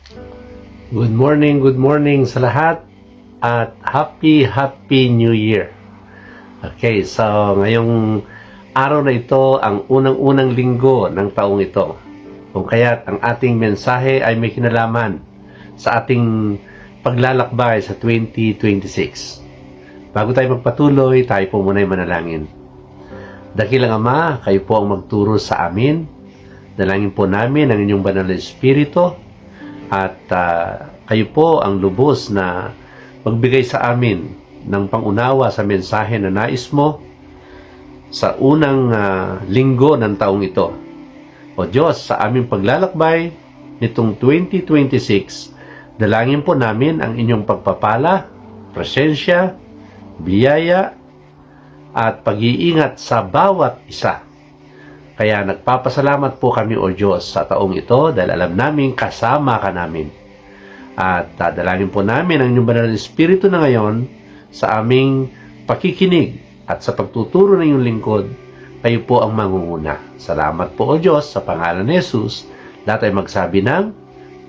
Good morning sa lahat at Happy New Year. Okay, so ngayong araw na ito ang unang-unang linggo ng taong ito. Kung kaya't ang ating mensahe ay may kinalaman sa ating paglalakbay sa 2026. Bago tayo magpatuloy, tayo po muna ay manalangin. Dakilang Ama, kayo po ang magturo sa amin. Dalangin po namin ang inyong banal na Espiritu at kayo po ang lubos na magbigay sa amin ng pangunawa sa mensahe na nais mo sa unang linggo ng taong ito. O Diyos, sa aming paglalakbay nitong 2026, dalangin po namin ang inyong pagpapala, presensya, biyaya, at pag-iingat sa bawat isa. Kaya nagpapasalamat po kami, O Diyos, sa taong ito dahil alam namin kasama ka namin. At dadalangin po namin ang inyong banal na Espiritu na ngayon sa aming pakikinig at sa pagtuturo ng iyong lingkod, kayo po ang mangunguna. Salamat po, O Diyos, sa pangalan ni Jesus. Lahat ay magsabi ng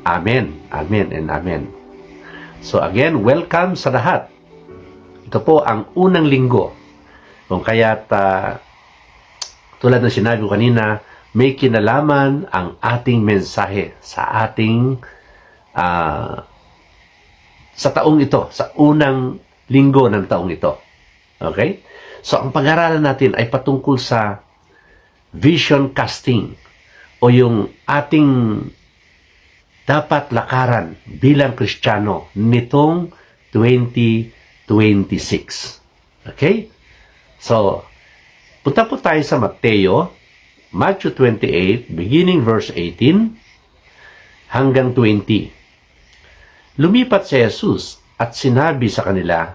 Amen, Amen, and Amen. So again, welcome sa lahat. Ito po ang unang linggo. Kung kaya't tulad ng sinabi ko kanina, may kinalaman ang ating mensahe sa ating sa taong ito, sa unang linggo ng taong ito. Okay? So, ang pag-aralan natin ay patungkol sa vision casting o yung ating dapat lakaran bilang Kristiyano nitong 2026. Okay? So, punta po tayo sa Matthew 28, beginning verse 18 hanggang 20. Lumipat si Jesus at sinabi sa kanila,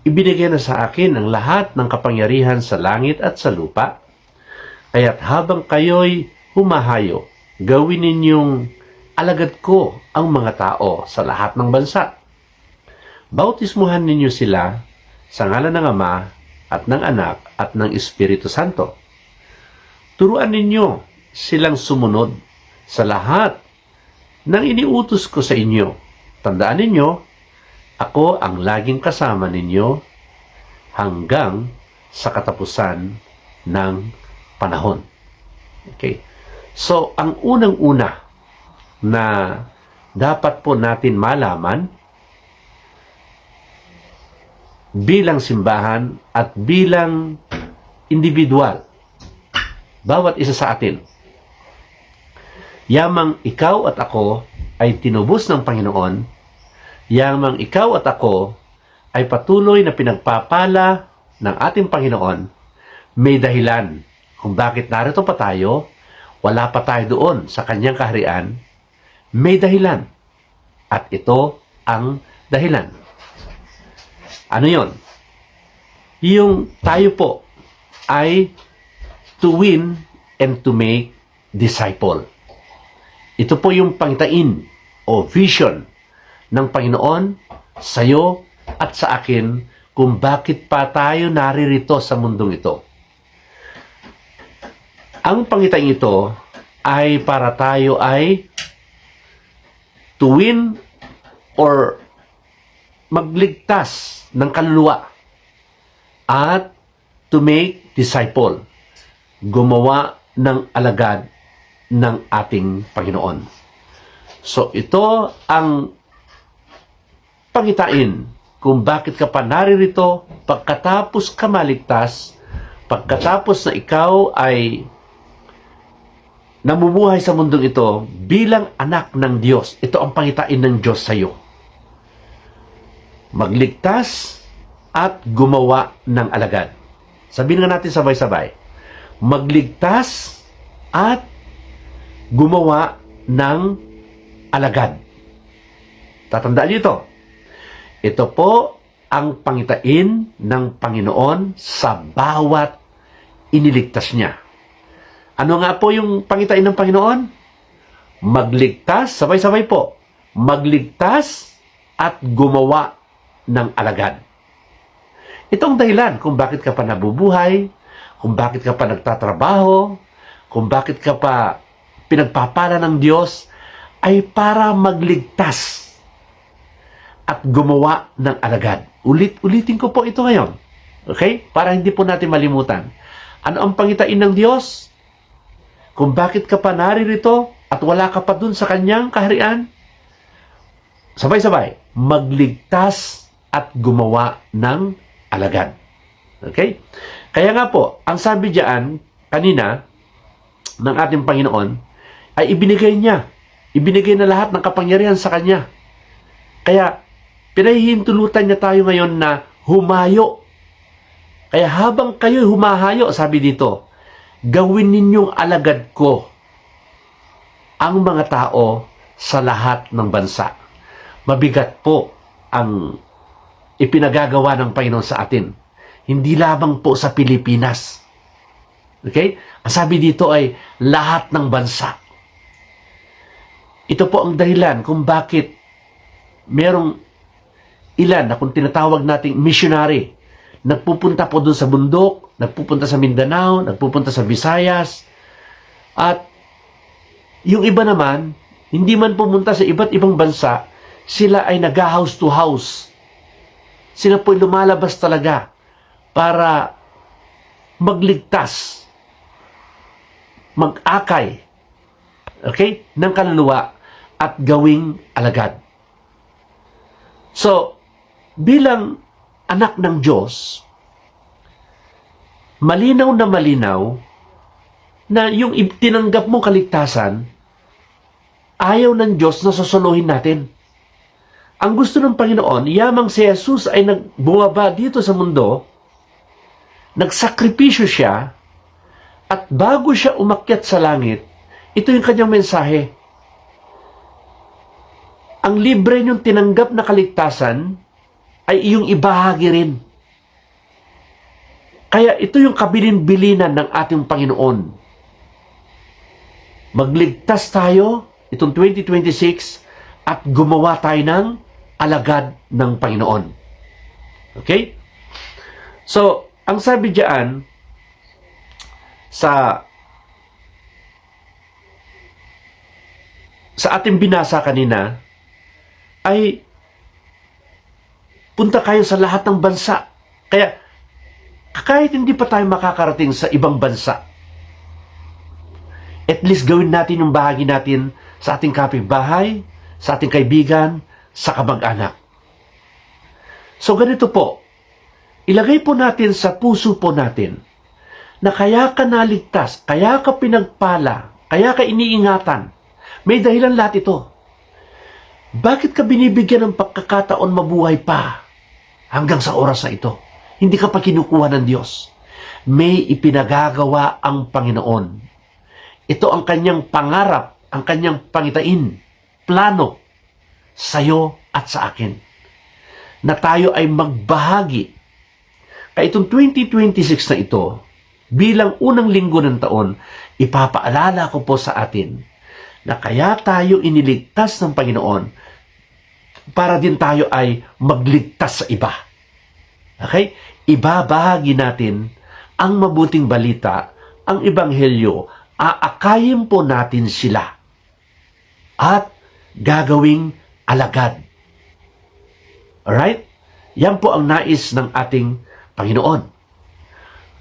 ibinigay na sa akin ang lahat ng kapangyarihan sa langit at sa lupa, kaya't habang kayo'y humahayo, gawin ninyong alagad ko ang mga tao sa lahat ng bansa. Bautismuhan ninyo sila sa ngalan ng Ama at ng Anak at ng Espiritu Santo. Turuan ninyo silang sumunod sa lahat ng iniutos ko sa inyo. Tandaan ninyo, ako ang laging kasama ninyo hanggang sa katapusan ng panahon. Okay? So, ang unang-una na dapat po natin malaman bilang simbahan at bilang individual, bawat isa sa atin, yamang ikaw at ako ay tinubos ng Panginoon, yamang ikaw at ako ay patuloy na pinagpapala ng ating Panginoon, may dahilan kung bakit narito pa tayo, wala pa tayo doon sa kanyang kaharian, may dahilan. At ito ang dahilan. Ano yon? Yung tayo po ay to win and to make disciple. Ito po yung pangitain o vision ng Panginoon sa iyo at sa akin kung bakit pa tayo naririto sa mundong ito. Ang pangitain ito ay para tayo ay to win or magligtas ng kaluluwa at to make disciple, gumawa ng alagad ng ating Panginoon. So ito ang pangitain kung bakit ka pa naririto pagkatapos ka maligtas, pagkatapos na ikaw ay namumuhay sa mundong ito bilang anak ng Diyos. Ito ang pangitain ng Diyos sa iyo. Magligtas at gumawa ng alagad. Sabihin nga natin sabay-sabay. Magligtas at gumawa ng alagad. Tatandaan niyo ito. Ito po ang pangitain ng Panginoon sa bawat iniligtas niya. Ano nga po yung pangitain ng Panginoon? Magligtas, sabay-sabay po. Magligtas at gumawa ng alagad. Ito ang dahilan kung bakit ka pa nabubuhay, kung bakit ka pa nagtatrabaho, kung bakit ka pa pinagpapala ng Diyos, ay para magligtas at gumawa ng alagad. Ulitin ko po ito ngayon. Okay? Para hindi po natin malimutan. Ano ang pangitain ng Diyos? Kung bakit ka pa naririto at wala ka pa dun sa kanyang kaharian? Sabay-sabay, magligtas at gumawa ng alagad. Okay? Kaya nga po, ang sabi diyan kanina ng ating Panginoon ay ibinigay niya. Ibinigay na lahat ng kapangyarihan sa Kanya. Kaya, pinahihintulutan niya tayo ngayon na humayo. Kaya habang kayo'y humahayo, sabi dito, gawin ninyong alagad ko ang mga tao sa lahat ng bansa. Mabigat po ang ipinagagawa ng Panginoon sa atin. Hindi lamang po sa Pilipinas. Okay? Ang sabi dito ay lahat ng bansa. Ito po ang dahilan kung bakit merong ilan na kung tinatawag nating missionary, nagpupunta po doon sa bundok, nagpupunta sa Mindanao, nagpupunta sa Visayas, at yung iba naman, hindi man pumunta sa iba't ibang bansa, sila ay nag-house to house. Sila po ay lumalabas talaga para magligtas, mag-akay, okay, ng kaluluwa at gawing alagad. So, bilang anak ng Diyos, malinaw na yung tinanggap mong kaligtasan, ayaw ng Diyos na susuluhin natin. Ang gusto ng Panginoon, yamang si Jesus ay bumaba dito sa mundo, nagsakripisyo siya, at bago siya umakyat sa langit, ito yung kanyang mensahe. Ang libre niyong tinanggap na kaligtasan ay iyong ibahagi rin. Kaya ito yung kabilin-bilinan ng ating Panginoon. Magligtas tayo itong 2026 at gumawa tayo ng alagad ng Panginoon. Okay? So, ang sabi diyan sa ating binasa kanina ay punta kayo sa lahat ng bansa. Kaya kahit hindi pa tayo makakarating sa ibang bansa, at least gawin natin yung bahagi natin sa ating kapitbahay, sa ating kaibigan, sa kamag-anak. So ganito po, ilagay po natin sa puso po natin na kaya ka naligtas, kaya ka pinagpala, kaya ka iniingatan. May dahilan lahat ito. Bakit ka binibigyan ng pagkakataon mabuhay pa hanggang sa oras na ito? Hindi ka pa kinukuha ng Diyos. May ipinagagawa ang Panginoon. Ito ang kanyang pangarap, ang kanyang pangitain, plano sa'yo at sa akin. Na tayo ay magbahagi. Kaya itong 2026 na ito, bilang unang linggo ng taon, ipapaalala ko po sa atin na kaya tayo iniligtas ng Panginoon para din tayo ay magligtas sa iba. Okay? Ibabahagi natin ang mabuting balita, ang ebanghelyo, aakayin po natin sila at gagawing alagad. Alright? Yan po ang nais ng ating Panginoon.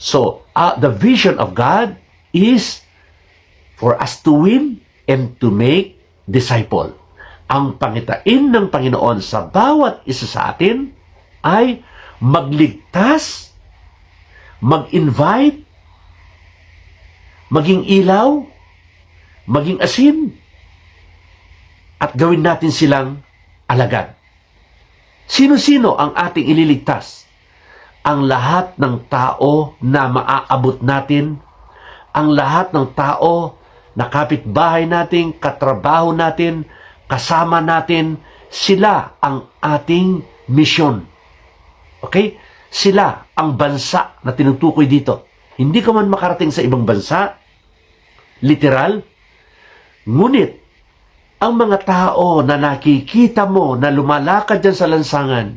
So, the vision of God is for us to win and to make disciple. Ang pangitain ng Panginoon sa bawat isa sa atin ay magligtas, mag-invite, maging ilaw, maging asin, at gawin natin silang alagad. Sino-sino ang ating ililigtas? Ang lahat ng tao na maaabot natin, ang lahat ng tao na kapitbahay natin, katrabaho natin, kasama natin, sila ang ating misyon. Okay? Sila ang bansa na tinutukoy dito. Hindi ka man makarating sa ibang bansa, literal, ngunit ang mga tao na nakikita mo na lumalakad dyan sa lansangan,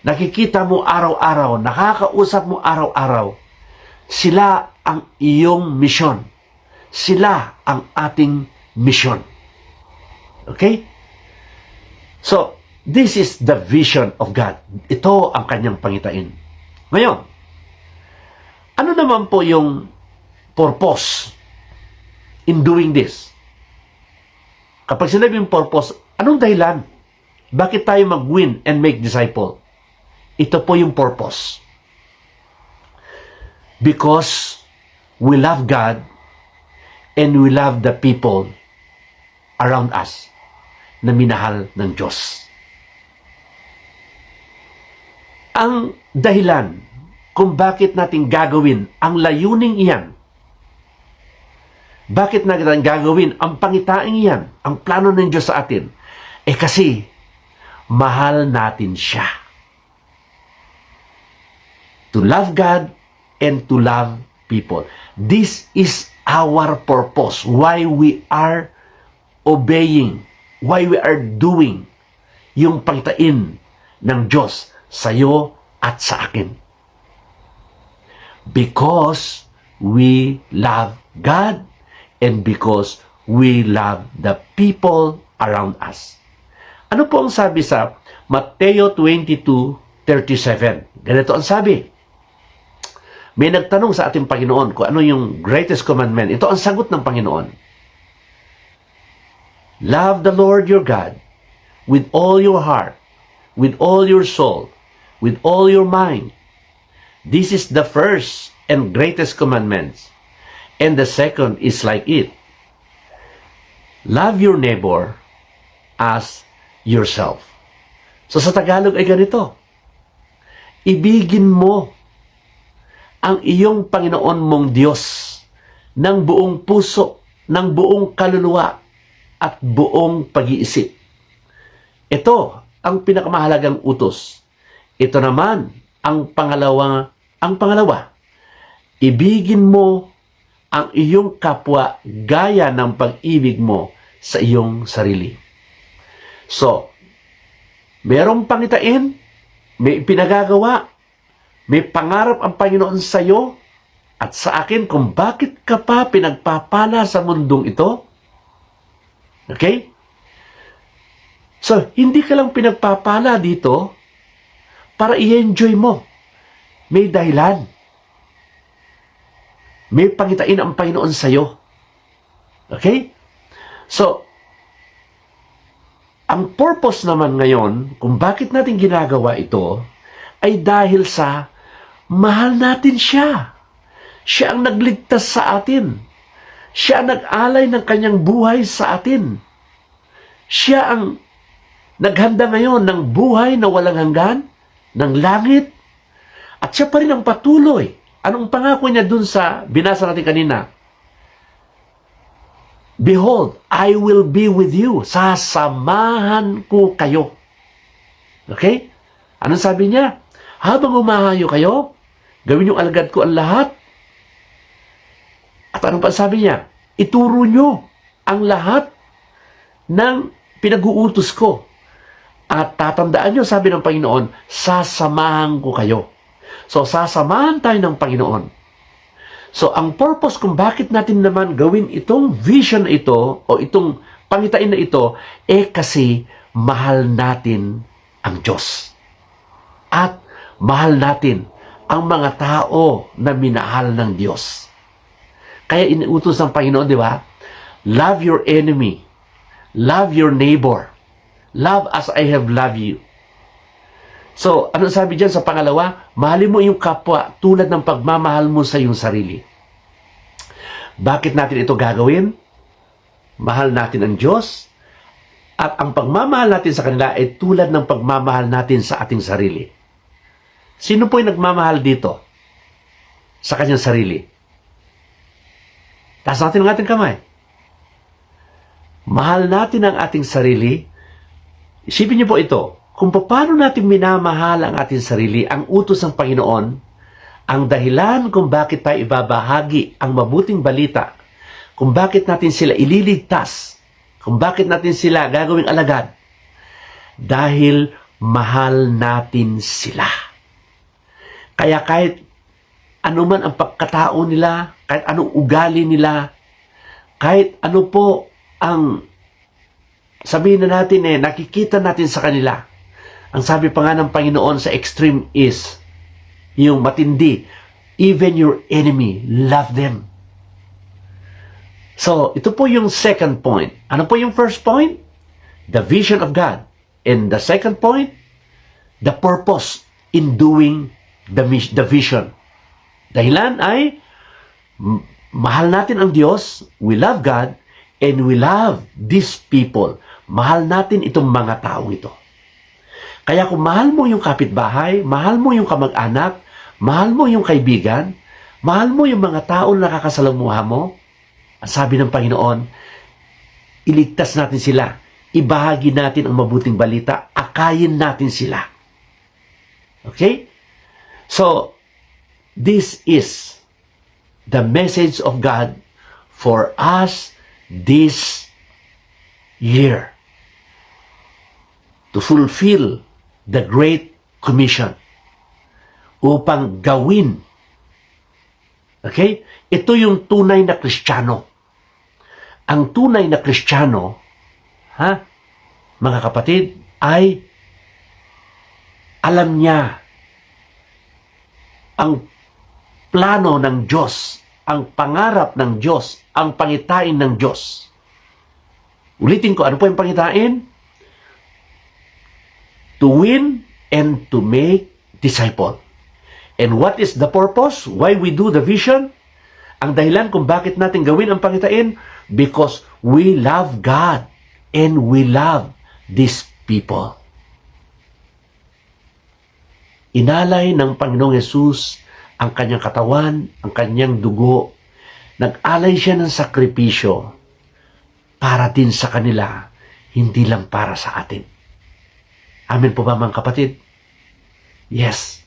nakikita mo araw-araw, nakakausap mo araw-araw, sila ang iyong misyon. Sila ang ating misyon. Okay? So, this is the vision of God. Ito ang kanyang pangitain. Ngayon, ano naman po yung purpose in doing this? Kapag sinabing purpose, anong dahilan? Bakit tayo mag-win and make disciple? Ito po yung purpose. Because we love God and we love the people around us na minahal ng Diyos. Ang dahilan kung bakit natin gagawin ang layuning iyan, bakit natin gagawin ang pangitaing iyan, ang plano ng Diyos sa atin, kasi mahal natin siya. To love God and to love people. This is our purpose. Why we are obeying. Why we are doing yung pangitain ng Diyos sa iyo at sa akin. Because we love God and because we love the people around us. Ano po ang sabi sa Mateo 22:37? Ganito ang sabi. May nagtanong sa ating Panginoon kung ano yung greatest commandment. Ito ang sagot ng Panginoon. Love the Lord your God with all your heart, with all your soul, with all your mind. This is the first and greatest commandment. And the second is like it. Love your neighbor as yourself. So sa Tagalog ay ganito. Ibigin mo ang iyong Panginoon mong Diyos ng buong puso, ng buong kaluluwa, at buong pag-iisip. Ito ang pinakamahalagang utos. Ito naman ang pangalawa. Ibigin mo ang iyong kapwa gaya ng pag-ibig mo sa iyong sarili. So, merong pangitain, may pinagagawa, may pangarap ang Panginoon sa iyo at sa akin kung bakit ka pa pinagpapala sa mundong ito. Okay? So, hindi ka lang pinagpapala dito para i-enjoy mo. May dahilan. May pangitain ang Panginoon sa iyo. Okay? So, ang purpose naman ngayon, kung bakit natin ginagawa ito, ay dahil sa mahal natin siya. Siya ang nagligtas sa atin. Siya ang nag-alay ng kanyang buhay sa atin. Siya ang naghanda ngayon ng buhay na walang hanggan, ng langit, at siya pa rin ang patuloy. Anong pangako niya dun sa binasa natin kanina? Behold, I will be with you. Sasamahan ko kayo. Okay? Anong sabi niya? Habang umahayo kayo, gawin yung alagad ko ang lahat. At anong pa sabi niya? Ituro nyo ang lahat ng pinag-uutos ko. At tatandaan nyo, sabi ng Panginoon, sasamahan ko kayo. So, sasamahan tayo ng Panginoon. So, ang purpose kung bakit natin naman gawin itong vision na ito o itong pangitain na ito, kasi mahal natin ang Diyos. At mahal natin ang mga tao na minahal ng Diyos. Kaya inuutos ng Panginoon, di ba? Love your enemy. Love your neighbor. Love as I have loved you. So, ano sabi dyan sa pangalawa? Mahalin mo yung kapwa tulad ng pagmamahal mo sa iyong sarili. Bakit natin ito gagawin? Mahal natin ang Diyos. At ang pagmamahal natin sa kanila ay tulad ng pagmamahal natin sa ating sarili. Sino po yung nagmamahal dito? Sa kanyang sarili. Taas natin ang ating kamay. Mahal natin ang ating sarili. Isipin niyo po ito. Kung paano natin minamahal ang ating sarili, ang utos ng Panginoon, ang dahilan kung bakit tayo ibabahagi ang mabuting balita, kung bakit natin sila ililigtas, kung bakit natin sila gagawing alagad, dahil mahal natin sila. Kaya kahit anuman ang pagkatao nila, kahit anong ugali nila, kahit ano po ang sabihin na natin nakikita natin sa kanila. Ang sabi pa nga ng Panginoon sa extreme is, yung matindi, even your enemy, love them. So, ito po yung second point. Ano po yung first point? The vision of God. And the second point, the purpose in doing the vision. Dahilan ay, mahal natin ang Diyos, we love God, and we love these people. Mahal natin itong mga taong ito. Kaya kung mahal mo yung kapitbahay, mahal mo yung kamag-anak, mahal mo yung kaibigan, mahal mo yung mga taong nakakasalamuha mo, ang sabi ng Panginoon, iligtas natin sila, ibahagi natin ang mabuting balita, akayin natin sila. Okay? So, this is the message of God for us this year. To fulfill the Great Commission. Upang gawin. Okay? Ito yung tunay na Kristiyano. Ang tunay na Kristiyano, mga kapatid, ay alam niya ang plano ng Diyos, ang pangarap ng Diyos, ang pangitain ng Diyos. Ulitin ko, ano po yung pangitain? To win and to make disciple. And what is the purpose? Why we do the vision? Ang dahilan kung bakit natin gawin ang pangitain? Because we love God and we love these people. Inalay ng Panginoong Yesus ang kanyang katawan, ang kanyang dugo. Nag-alay siya ng sakripisyo para din sa kanila, hindi lang para sa atin. Amen po ba mga kapatid? Yes.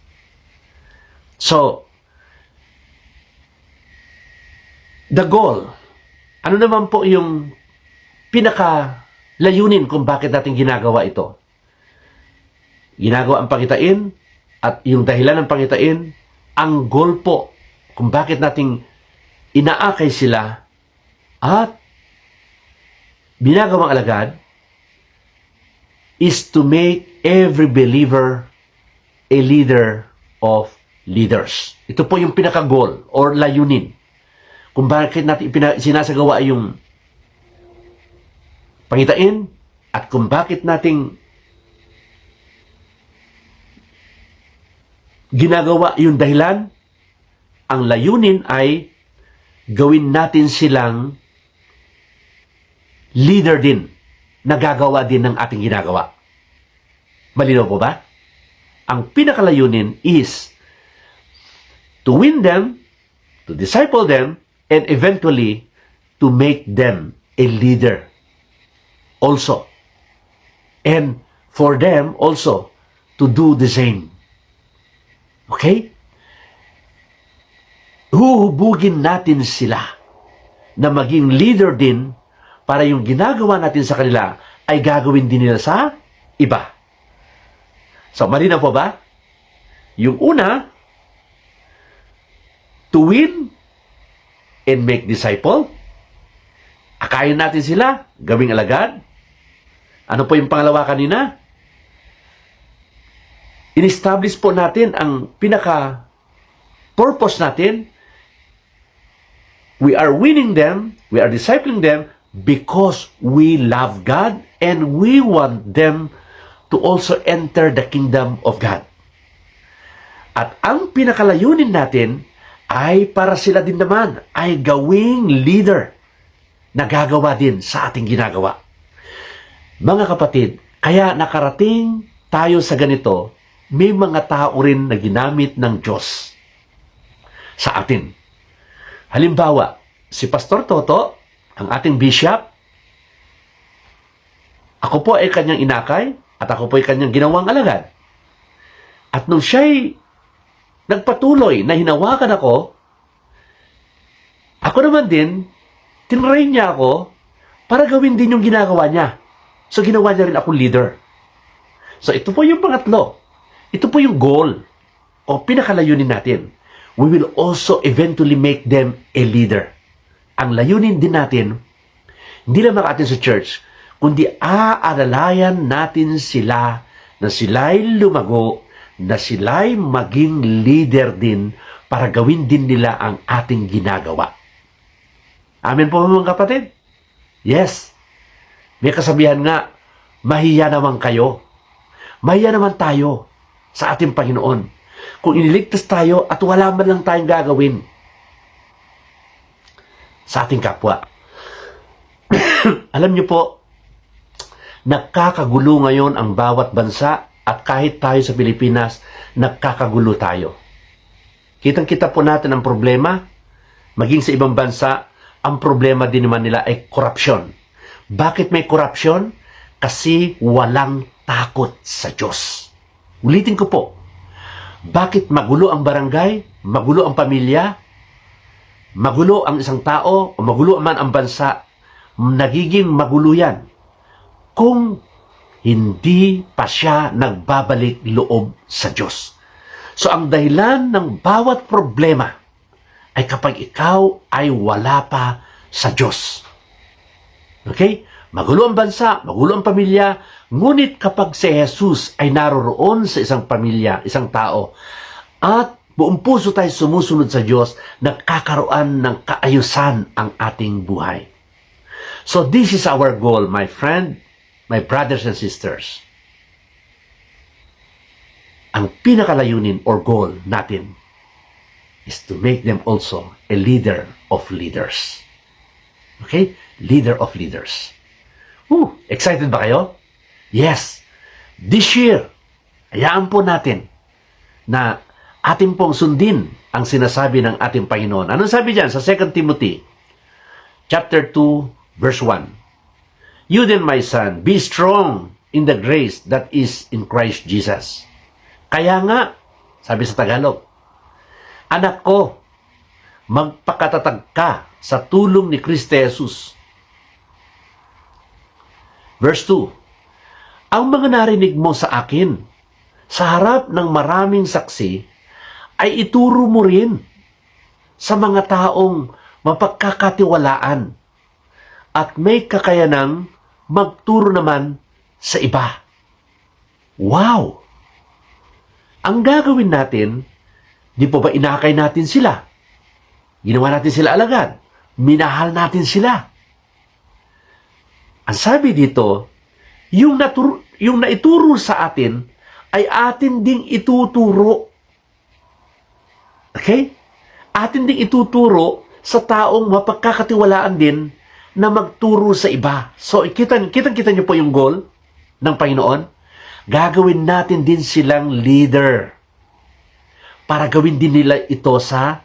So, the goal, ano naman po yung pinaka-layunin kung bakit natin ginagawa ito? Ginagawa ang pangitain at yung dahilan ng pangitain, ang goal po kung bakit nating inaakay sila at binagawang alagad is to make every believer a leader of leaders. Ito po yung pinaka-goal or layunin. Kung bakit natin sinasagawa yung pangitain at kung bakit nating ginagawa yung dahilan, ang layunin ay gawin natin silang leader din, nagagawa din ng ating ginagawa. Malinaw po ba? Ang pinakalayunin is to win them, to disciple them, and eventually to make them a leader also. And for them also to do the same. Okay? Huhubugin natin sila na maging leader din para yung ginagawa natin sa kanila ay gagawin din nila sa iba. So, malinaw po ba? Yung una, to win and make disciple. Akayin natin sila, gawing alagad. Ano po yung pangalawa kanina? In-establish po natin ang pinaka-purpose natin. We are winning them, we are discipling them because we love God and we want them to also enter the kingdom of God. At ang pinakalayunin natin ay para sila din naman ay gawing leader na gagawa din sa ating ginagawa. Mga kapatid, kaya nakarating tayo sa ganito, may mga tao rin na ginamit ng Diyos sa atin. Halimbawa, si Pastor Toto, ang ating bishop, ako po ay kanyang inakay at ako po ay kanyang ginawang alagad. At nung siya'y nagpatuloy na hinawakan ako naman din, tinrain niya ako para gawin din yung ginagawa niya. So, ginawa niya rin akong leader. So, ito po yung pangatlo. Ito po yung goal o pinakalayunin natin. We will also eventually make them a leader. Ang layunin din natin, hindi lang atin sa church, kundi aalalayan natin sila na sila'y lumago, na sila'y maging leader din para gawin din nila ang ating ginagawa. Amen po mga kapatid? Yes. May kasabihan nga, mahiya naman kayo. Mahiya naman tayo sa ating Panginoon. Kung iniligtas tayo at wala man lang tayong gagawin sa ating kapwa. Alam niyo po, nakakagulo ngayon ang bawat bansa at kahit tayo sa Pilipinas, nakakagulo tayo. Kitang-kita po natin ang problema. Maging sa ibang bansa, ang problema din naman nila ay korupsyon. Bakit may korupsyon? Kasi walang takot sa Diyos. Ulitin ko po, bakit magulo ang barangay, magulo ang pamilya, magulo ang isang tao, o magulo man ang bansa, nagiging magulo yan kung hindi pa siya nagbabalik loob sa Diyos. So ang dahilan ng bawat problema ay kapag ikaw ay wala pa sa Diyos. Okay? Magulo ang bansa, magulo ang pamilya, ngunit kapag si Jesus ay naroroon sa isang pamilya, isang tao, at buong puso tayo sumusunod sa Diyos, nagkakaroon ng kaayusan ang ating buhay. So this is our goal, my friend, my brothers and sisters. Ang pinakalayunin or goal natin is to make them also a leader of leaders. Okay? Leader of leaders. Excited ba kayo? Yes. This year, hayaan po natin na atin pong sundin ang sinasabi ng ating Panginoon. Anong sabi diyan sa 2 Timothy chapter 2 verse 1? You then, my son, be strong in the grace that is in Christ Jesus. Kaya nga, sabi sa Tagalog, anak ko, magpakatatag ka sa tulong ni Kristo Jesus. Verse 2, ang mga narinig mo sa akin, sa harap ng maraming saksi, ay ituro mo rin sa mga taong mapagkakatiwalaan at may kakayanang magturo naman sa iba. Wow! Ang gagawin natin, di po ba inakay natin sila? Ginawa natin sila alagad. Minahal natin sila. Ang sabi dito, yung naituro sa atin ay atin ding ituturo. Okay? Atin ding ituturo sa taong mapagkakatiwalaan din na magturo sa iba. So, kitang-kita niyo po yung goal ng Panginoon. Gagawin natin din silang leader para gawin din nila ito sa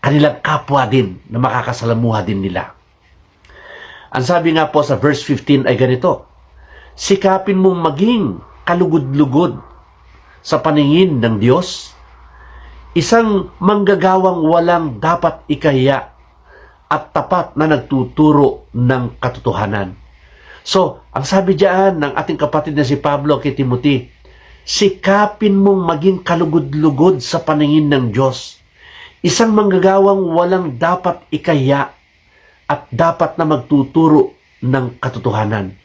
kanilang kapwa din na makakasalamuha din nila. Ang sabi nga po sa verse 15 ay ganito, sikapin mong maging kalugod-lugod sa paningin ng Diyos, isang manggagawang walang dapat ikahiya at tapat na nagtuturo ng katotohanan. So, ang sabi diyan ng ating kapatid na si Pablo kay Timothy, sikapin mong maging kalugod-lugod sa paningin ng Diyos, isang manggagawang walang dapat ikahiya at dapat na magtuturo ng katotohanan.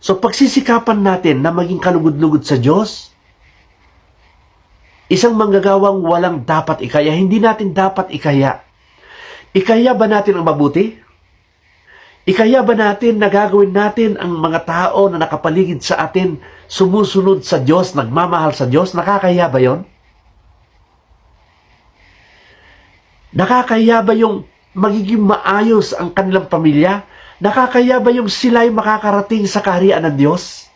So pagsisikapan natin na maging kalugod-lugod sa Diyos, isang manggagawang walang dapat ikaya, hindi natin dapat ikaya. Ikaya ba natin ang mabuti? Ikaya ba natin na gagawin natin ang mga tao na nakapaligid sa atin, sumusunod sa Diyos, nagmamahal sa Diyos? Nakakaya ba yon? Nakakaya ba yung magiging maayos ang kanilang pamilya? Nakakaya ba yung sila'y makakarating sa kaharian ng Diyos?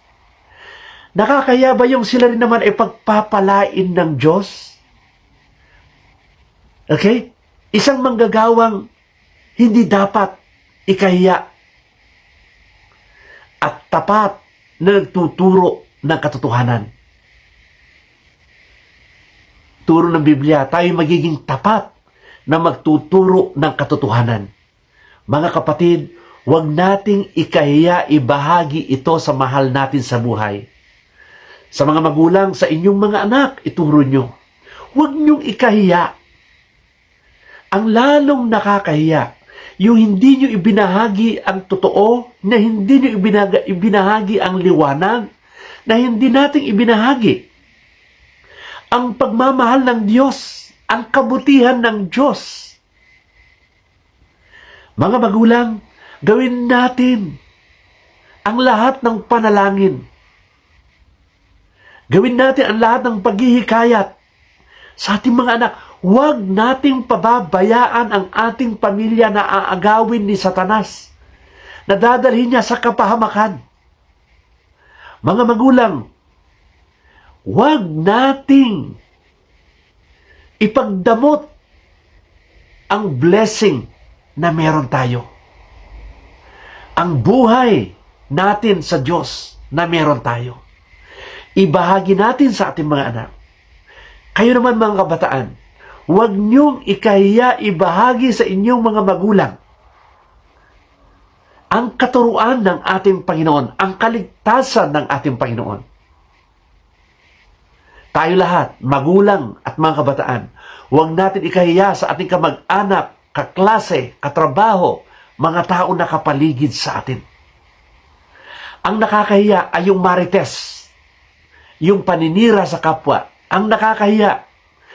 Nakakaya ba yung sila rin naman ay pagpapalain ng Diyos? Okay? Isang manggagawang hindi dapat ikahiya at tapat na nagtuturo ng katotohanan. Turo ng Biblia, tayo magiging tapat na magtuturo ng katotohanan. Mga kapatid, huwag nating ikahiya, ibahagi ito sa mahal natin sa buhay. Sa mga magulang, sa inyong mga anak, ituro nyo. Huwag nyong ikahiya. Ang lalong nakakahiya, Yung hindi nyo ibinahagi ang totoo, na hindi nyo ibinahagi ang liwanag, na hindi natin ibinahagi ang pagmamahal ng Diyos, ang kabutihan ng Diyos. Mga magulang, gawin natin ang lahat ng panalangin. Gawin natin ang lahat ng paghihikayat sa ating mga anak. Huwag nating pababayaan ang ating pamilya na aagawin ni Satanas, na dadalhin niya sa kapahamakan. Mga magulang, huwag nating ipagdamot ang blessing na meron tayo. Ang buhay natin sa Diyos na meron tayo. Ibahagi natin sa ating mga anak. Kayo naman mga kabataan, huwag niyong ikahiya ibahagi sa inyong mga magulang ang katuruan ng ating Panginoon, ang kaligtasan ng ating Panginoon. Tayo lahat, magulang at mga kabataan, huwag natin ikahiya sa ating kamag-anak, kaklase, katrabaho, mga tao na kapaligid sa atin. Ang nakakahiya ay yung marites, yung paninira sa kapwa. Ang nakakahiya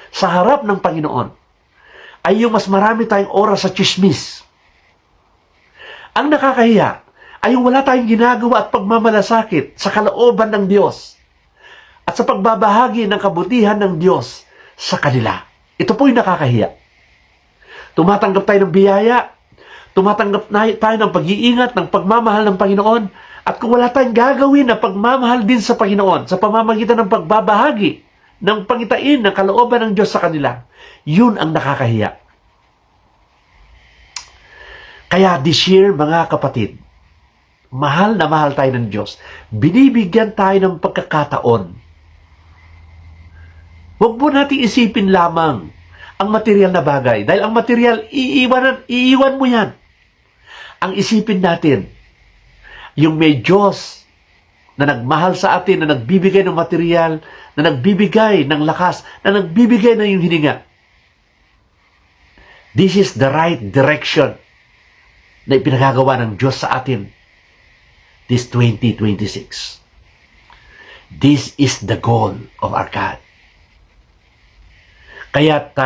sa harap ng Panginoon ay yung mas marami tayong oras sa chismis. Ang nakakahiya ay yung wala tayong ginagawa at pagmamalasakit sa kalooban ng Diyos at sa pagbabahagi ng kabutihan ng Diyos sa kanila. Ito po yung nakakahiya. Tumatanggap tayo ng biyaya, tumatanggap tayo ng pag-iingat, ng pagmamahal ng Panginoon, at kung wala tayong gagawin na pagmamahal din sa Panginoon sa pamamagitan ng pagbabahagi ng pangitain ng kalooban ng Diyos sa kanila, yun ang nakakahiya. Kaya this year, mga kapatid, mahal na mahal tayo ng Diyos. Binibigyan tayo ng pagkakataon. Huwag mo natin isipin lamang ang material na bagay. Dahil ang material, iiwan mo yan. Ang isipin natin, yung may Diyos na nagmahal sa atin, na nagbibigay ng material, na nagbibigay ng lakas, na nagbibigay ng yung hininga. This is the right direction na ipinagagawa ng Diyos sa atin this 2026. This is the goal of our God. Kaya't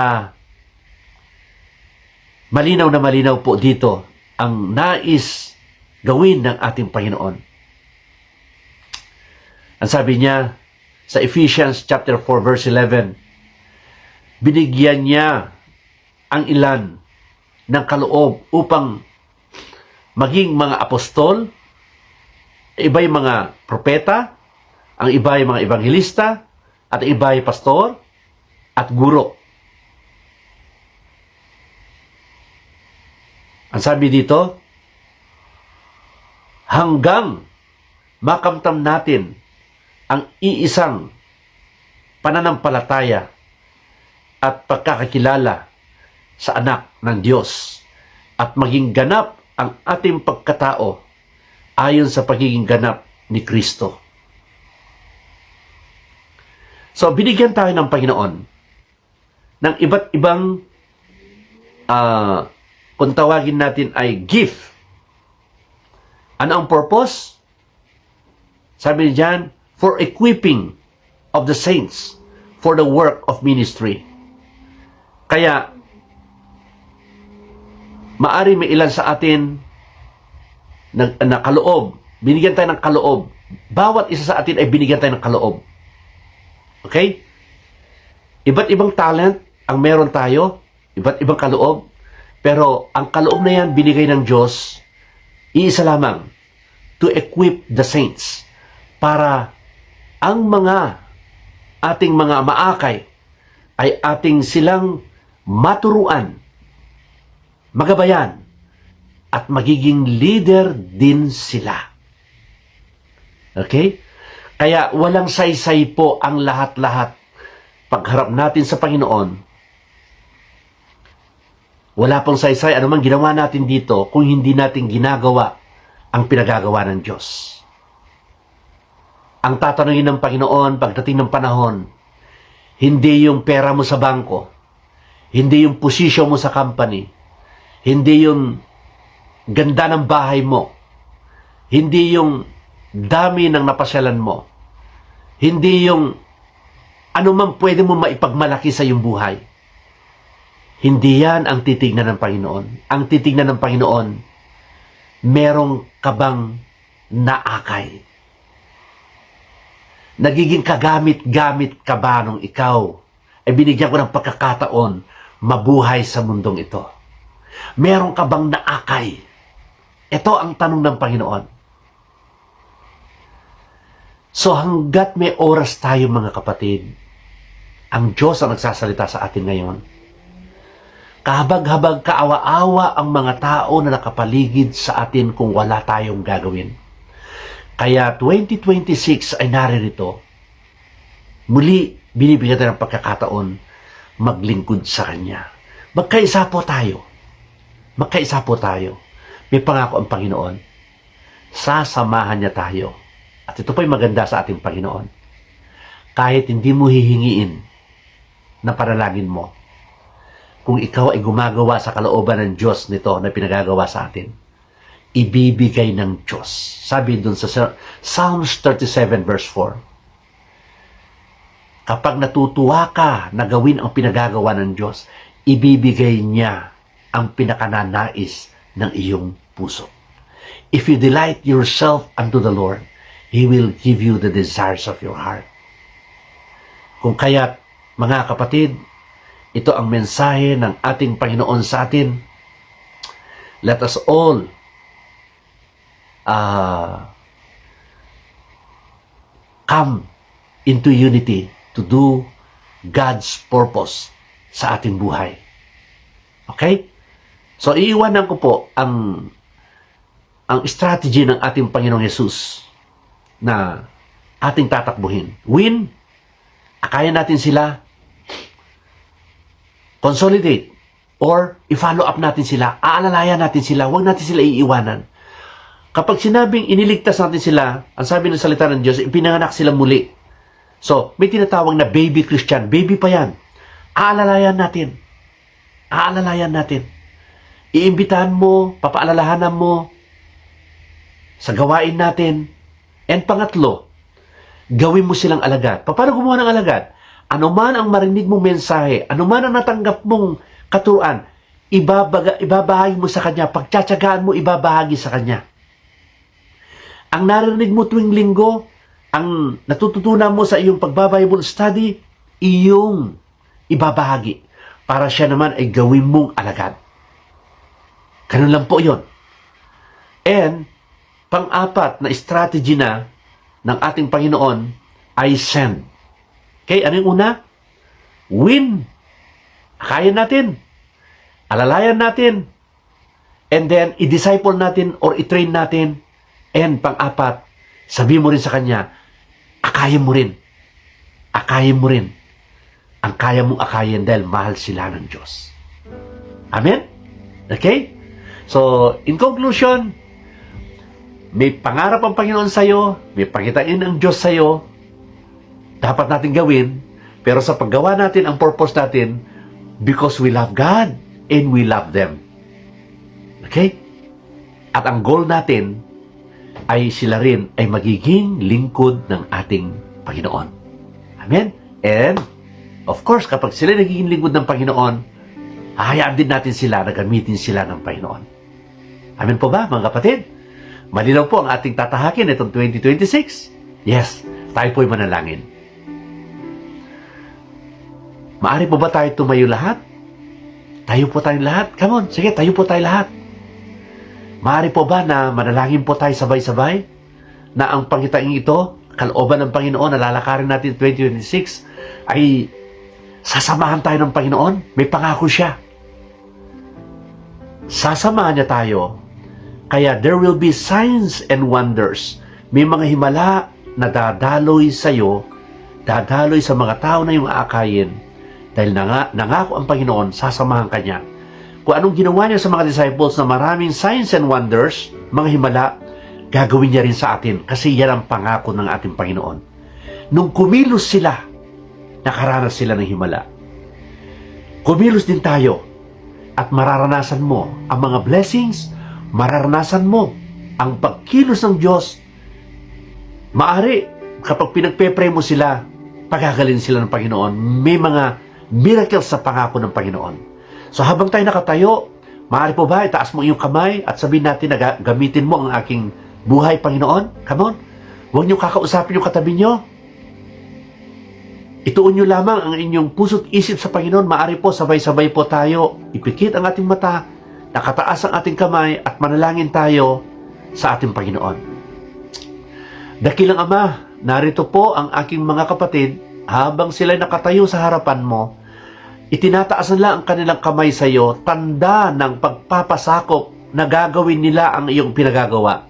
malinaw na malinaw po dito ang nais gawin ng ating Panginoon. Ang sabi niya sa Ephesians chapter 4 verse 11, binigyan niya ang ilan ng kaloob upang maging mga apostol, iba'y mga propeta, ang iba'y mga evangelista, at iba'y pastor at guro. Ang sabi dito, hanggang makamtam natin ang iisang pananampalataya at pagkakakilala sa anak ng Diyos at maging ganap ang ating pagkatao ayon sa pagiging ganap ni Kristo. So, binigyan tayo ng Panginoon ng iba't ibang kung tawagin natin ay gift. Ano ang purpose? Sabi niyan, for equipping of the saints for the work of ministry. Kaya, maari may ilan sa atin na kaloob. Binigyan tayo ng kaloob. Bawat isa sa atin ay binigyan tayo ng kaloob. Okay? Iba't ibang talent ang meron tayo. Iba't ibang kaloob. Pero ang kaloob na yan binigay ng Diyos, iisa lamang, to equip the saints para ang mga ating mga maakay ay ating silang maturuan, magabayan, at magiging leader din sila. Okay? Kaya walang saysay po ang lahat-lahat. Pagharap natin sa Panginoon, wala pong saysay anumang ginawa natin dito kung hindi natin ginagawa ang pinagagawa ng Diyos. Ang tatanungin ng Panginoon pagdating ng panahon, hindi yung pera mo sa bangko, hindi yung posisyon mo sa company, hindi yung ganda ng bahay mo, hindi yung dami ng napasyalan mo, hindi yung anumang pwede mo maipagmalaki sa iyong buhay. Hindi yan ang titignan ng Panginoon. Ang titignan ng Panginoon, merong kabang naakay. Nagiging kagamit-gamit ka ba nung ikaw ay binigyan ko ng pagkakataon mabuhay sa mundong ito? Meron ka bang naakay? Ito ang tanong ng Panginoon. So hanggat may oras tayo mga kapatid, ang Diyos ang nagsasalita sa atin ngayon. Kahabag-habag, kaawa-awa ang mga tao na nakapaligid sa atin kung wala tayong gagawin. Kaya 2026 ay naririto. Muli, binibigyan tayo ng pagkakataon maglingkod sa Kanya. Magkaisa po tayo. Magkaisa po tayo. May pangako ang Panginoon. Sasamahan niya tayo. At ito po'y maganda sa ating Panginoon. Kahit hindi mo hihingiin na panalangin mo, kung ikaw ay gumagawa sa kalooban ng Diyos nito na pinagagawa sa atin, ibibigay ng Diyos. Sabi dun sa Psalms 37 verse 4, kapag natutuwa ka na gawin ang pinagagawa ng Diyos, ibibigay niya ang pinakananais ng iyong puso. If you delight yourself unto the Lord, He will give you the desires of your heart. Kung kaya't, mga kapatid, ito ang mensahe ng ating Panginoon sa atin. Let us all come into unity to do God's purpose sa ating buhay. Okay? So, iiwanan ko po ang strategy ng ating Panginoong Yesus na ating tatakbuhin. Win, akayan natin sila, consolidate, or i-follow up natin sila, aalalayan natin sila, huwag natin sila iiwanan. Kapag sinabing iniligtas natin sila, ang sabi ng salita ng Diyos, ipinanganak sila muli. So, may tinatawag na baby Christian. Baby pa yan. Aalalayan natin. Aalalayan natin. Iimbitahan mo, papaalalahanan mo sa gawain natin. And pangatlo, gawin mo silang alagad. Paano gumawa ng alagad? Ano man ang marinig mong mensahe, ano man ang natanggap mong katuruan, ibabahagi mo sa Kanya, pagtsatsagaan mo, ibabahagi sa Kanya. Ang narinig mo tuwing linggo, ang natututunan mo sa iyong pagbabible study, iyong ibabahagi para siya naman ay gawin mong alagad. Ganun lang po yun. And, pang-apat na strategy na ng ating Panginoon ay send. Okay, ano yung una? Win. Akayan natin. Alalayan natin. And then, i-disciple natin or i-train natin. And pang-apat, sabihin mo rin sa Kanya, akayin mo rin. Akayin mo rin. Ang kaya mong akayin dahil mahal sila ng Diyos. Amen? Okay? So, in conclusion, may pangarap ang Panginoon sa'yo, may pangitain ang Diyos sa'yo, dapat natin gawin, pero sa paggawa natin, ang purpose natin, because we love God and we love them. Okay? At ang goal natin ay sila rin ay magiging lingkod ng ating Panginoon. Amen? And, of course, kapag sila nagiging lingkod ng Panginoon, hahayaan din natin sila na gamitin sila ng Panginoon. Amen po ba, mga kapatid? Malinaw po ang ating tatahakin itong 2026. Yes, tayo po'y manalangin. Maari po ba tayo tumayo lahat? Tayo po tayong lahat? Come on, sige, tayo po tayo lahat. Maari po ba na manalangin po tayo sabay-sabay? Na ang pangitain ito, kalooban ng Panginoon, na lalakarin natin 2026, ay sasamahan tayo ng Panginoon? May pangako siya. Sasamahan niya tayo. Kaya there will be signs and wonders. May mga himala na dadaloy sa iyo, dadaloy sa mga tao na yung aakayin. Dahil nangako ang Panginoon, sasamahan ka niya. Kung anong ginawa niya sa mga disciples na maraming signs and wonders, mga himala, gagawin niya rin sa atin kasi yan ang pangako ng ating Panginoon. Nung kumilos sila, nakaranas sila ng himala. Kumilos din tayo at mararanasan mo ang mga blessings, mararanasan mo ang pagkilos ng Diyos. Maari, kapag pinagpe-pray mo sila, pagagalin sila ng Panginoon. May mga miracles sa pangako ng Panginoon. So habang tayo nakatayo, maaari po ba itaas mo iyong kamay at sabihin natin na gamitin mo ang aking buhay, Panginoon? Come on. Huwag niyo kakausapin yung katabi niyo. Ituon niyo lamang ang inyong puso't isip sa Panginoon. Maaari po, sabay-sabay po tayo. Ipikit ang ating mata, nakataas ang ating kamay, at manalangin tayo sa ating Panginoon. Dakilang Ama, narito po ang aking mga kapatid. Habang sila'y nakatayo sa harapan mo, itinataas nila ang kanilang kamay sa iyo, tanda ng pagpapasakop na gagawin nila ang iyong pinagagawa.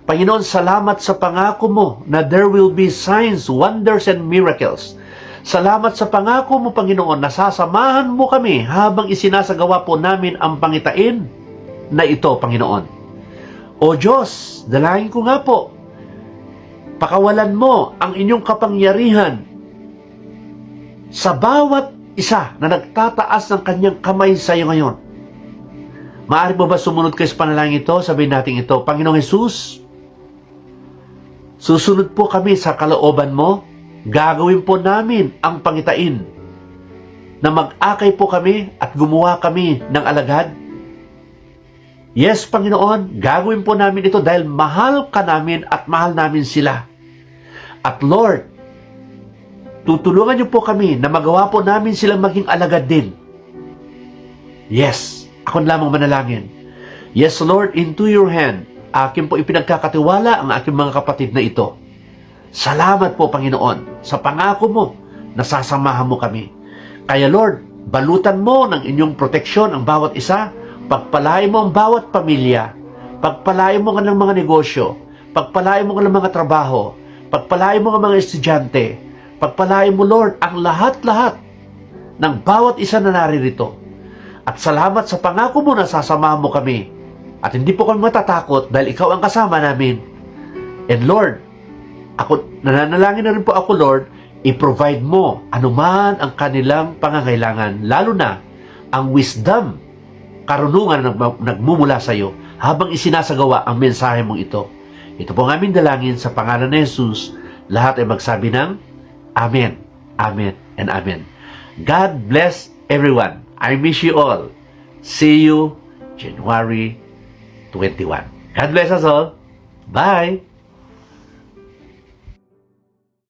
Panginoon, salamat sa pangako mo na there will be signs, wonders, and miracles. Salamat sa pangako mo, Panginoon, na sasamahan mo kami habang isinasagawa po namin ang pangitain na ito, Panginoon. O Diyos, dalangin ko nga po, pakawalan mo ang inyong kapangyarihan sa bawat isa na nagtataas ng kanyang kamay sa iyo ngayon. Maaari mo ba sumunod kayo sa panalangin ito? Sabihin natin ito, Panginoong Jesus, susunod po kami sa kalooban mo. Gagawin po namin ang pangitain na mag-akay po kami at gumawa kami ng alagad. Yes, Panginoon, gagawin po namin ito dahil mahal ka namin at mahal namin sila. At Lord, tutulungan niyo po kami na magawa po namin silang maging alagad din. Yes, ako lamang manalangin. Yes, Lord, into your hand, akin po ipinagkakatiwala ang aking mga kapatid na ito. Salamat po, Panginoon, sa pangako mo na sasamahan mo kami. Kaya Lord, balutan mo ng inyong proteksyon ang bawat isa, pagpalain mo ang bawat pamilya, pagpalain mo ang mga negosyo, pagpalain mo ang mga trabaho, pagpalain mo ang mga estudyante, pagpalain mo, Lord, ang lahat-lahat ng bawat isa na naririto. At salamat sa pangako mo na sasamahan mo kami. At hindi po kami matatakot dahil ikaw ang kasama namin. And Lord, nananalangin na rin po ako, Lord, i-provide mo anuman ang kanilang pangangailangan, lalo na ang wisdom, karunungan na nagmumula sa iyo habang isinasagawa ang mensahe mong ito. Ito po ang aming dalangin sa pangalan ni Jesus. Lahat ay magsabi ng Amen, Amen, and Amen. God bless everyone. I miss you all. See you January 21. God bless us all. Bye!